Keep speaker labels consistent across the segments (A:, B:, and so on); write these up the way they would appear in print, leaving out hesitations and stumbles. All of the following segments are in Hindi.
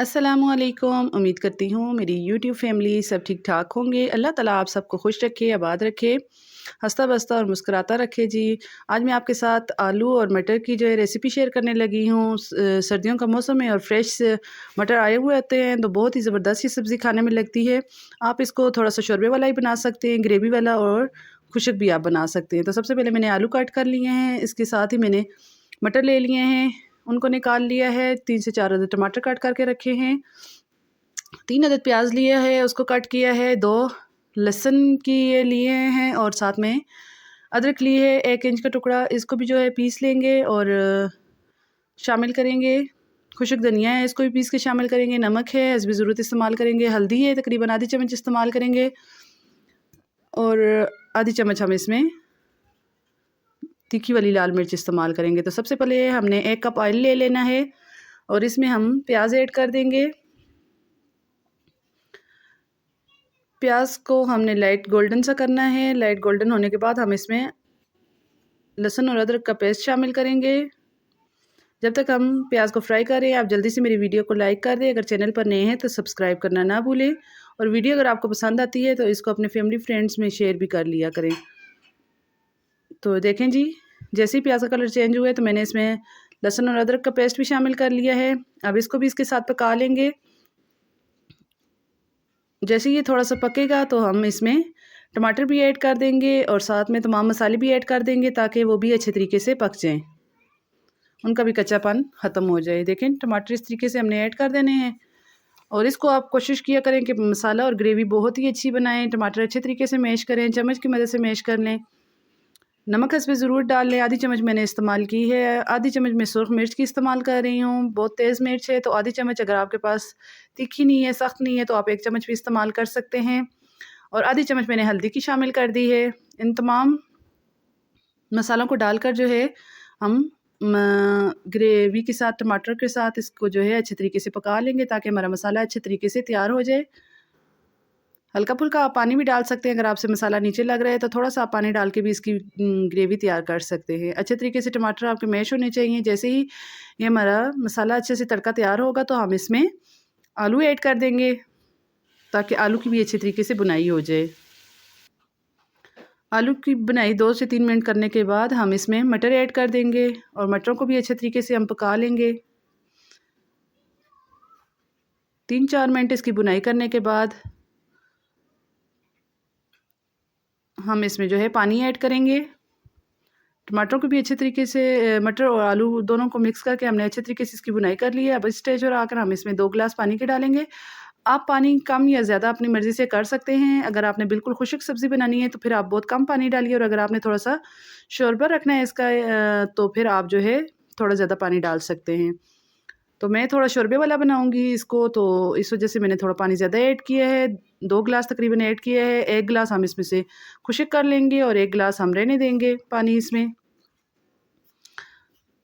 A: अस्सलामुअलैकुम। उम्मीद करती हूँ मेरी यूट्यूब फैमिली सब ठीक ठाक होंगे। अल्लाह ताला आप सबको खुश रखे, आबाद रखे, हंसता बसता और मुस्कुराता रखे जी। आज मैं आपके साथ आलू और मटर की जो है रेसिपी शेयर करने लगी हूँ। सर्दियों का मौसम है और फ्रेश मटर आए हुए होते हैं तो बहुत ही ज़बरदस्त ही सब्ज़ी खाने में लगती है। आप इसको थोड़ा सा शोरबे वाला ही बना सकते हैं, ग्रेवी वाला, और खुशक भी आप बना सकते हैं। तो सबसे पहले मैंने आलू कट कर लिए हैं, इसके साथ ही मैंने मटर ले लिए हैं, उनको निकाल लिया है। 3 से 4 अदद टमाटर कट करके रखे हैं। 3 अदद प्याज लिया है, उसको कट किया है। 2 लहसुन की ये लिए हैं और साथ में अदरक लिए है 1 इंच का टुकड़ा। इसको भी जो है पीस लेंगे और शामिल करेंगे। खुशक धनिया है, इसको भी पीस के शामिल करेंगे। नमक है, हस्ब ज़रूरत इस्तेमाल करेंगे। हल्दी है, तकरीबन आधी चम्मच इस्तेमाल करेंगे और आधी चम्मच हम इसमें तीखी वाली लाल मिर्च इस्तेमाल करेंगे। तो सबसे पहले हमने 1 कप ऑयल ले लेना है और इसमें हम प्याज ऐड कर देंगे। प्याज को हमने लाइट गोल्डन सा करना है। लाइट गोल्डन होने के बाद हम इसमें लहसुन और अदरक का पेस्ट शामिल करेंगे। जब तक हम प्याज को फ्राई कर रहे हैं, आप जल्दी से मेरी वीडियो को लाइक कर दें। अगर चैनल पर नए हैं तो सब्सक्राइब करना ना भूलें, और वीडियो अगर आपको पसंद आती है तो इसको अपने फैमिली फ्रेंड्स में शेयर भी कर लिया करें। तो देखें जी, जैसे ही प्याज का कलर चेंज हुआ है तो मैंने इसमें लहसुन और अदरक का पेस्ट भी शामिल कर लिया है। अब इसको भी इसके साथ पका लेंगे। जैसे ये थोड़ा सा पकेगा तो हम इसमें टमाटर भी ऐड कर देंगे और साथ में तमाम मसाले भी ऐड कर देंगे ताकि वो भी अच्छे तरीके से पक जाएं, उनका भी कच्चापन ख़त्म हो जाए। देखें, टमाटर इस तरीके से हमने ऐड कर देने हैं और इसको आप कोशिश किया करें कि मसाला और ग्रेवी बहुत ही अच्छी बनाएं। टमाटर अच्छे तरीके से मैश करें, चम्मच की मदद से मैश कर लें। नमक इसमें ज़रूर डाल लें। आधी चम्मच मैंने इस्तेमाल की है। आधी चम्मच मैं सुरख मिर्च की इस्तेमाल कर रही हूँ, बहुत तेज़ मिर्च है तो आधी चम्मच। अगर आपके पास तीखी नहीं है, सख्त नहीं है, तो आप 1 चम्मच भी इस्तेमाल कर सकते हैं। और आधी चम्मच मैंने हल्दी की शामिल कर दी है। इन तमाम मसालों को डालकर जो है हम ग्रेवी के साथ, टमाटर के साथ इसको जो है अच्छे तरीके से पका लेंगे ताकि हमारा मसाला अच्छे तरीके से तैयार हो जाए। हल्का फुल्का आप पानी भी डाल सकते हैं। अगर आपसे मसाला नीचे लग रहा है तो थोड़ा सा आप पानी डाल के भी इसकी ग्रेवी तैयार कर सकते हैं। अच्छे तरीके से टमाटर आपके मैश होने चाहिए। जैसे ही ये हमारा मसाला अच्छे से तड़का तैयार होगा तो हम इसमें आलू ऐड कर देंगे ताकि आलू की भी अच्छे तरीके से बुनाई हो जाए। आलू की बुनाई 2 से 3 मिनट करने के बाद हम इसमें मटर ऐड कर देंगे और मटरों को भी अच्छे तरीके से हम पका लेंगे। 3-4 मिनट इसकी बुनाई करने के बाद हम इसमें जो है पानी ऐड करेंगे। टमाटरों को भी अच्छे तरीके से, मटर और आलू दोनों को मिक्स करके हमने अच्छे तरीके से इसकी बुनाई कर ली है। अब इस स्टेज पर आकर हम इसमें 2 गिलास पानी के डालेंगे। आप पानी कम या ज़्यादा अपनी मर्ज़ी से कर सकते हैं। अगर आपने बिल्कुल खुश्क सब्ज़ी बनानी है तो फिर आप बहुत कम पानी डालिए, और अगर आपने थोड़ा सा शोरबा रखना है इसका तो फिर आप जो है थोड़ा ज़्यादा पानी डाल सकते हैं। तो मैं थोड़ा शोरबे वाला बनाऊँगी इसको, तो इस वजह से मैंने थोड़ा पानी ज़्यादा ऐड किया है। 2 गिलास तकरीबन ऐड किया है। 1 गिलास हम इसमें से खुश्क कर लेंगे और 1 गिलास हम रहने देंगे पानी इसमें।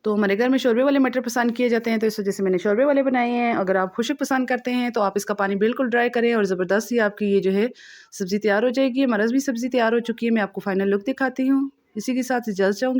A: तो हमारे घर में शोरबे वाले मटर पसंद किए जाते हैं तो इस वजह से मैंने शोरबे वाले बनाए हैं। अगर आप खुश्क पसंद करते हैं तो आप इसका पानी बिल्कुल ड्राई करें और ज़बरदस्त ही आपकी ये जो है सब्ज़ी तैयार हो जाएगी। हमारा भी सब्ज़ी तैयार हो चुकी है। मैं आपको फाइनल लुक दिखाती हूँ। इसी के साथ इजाज़त चाहूँगी।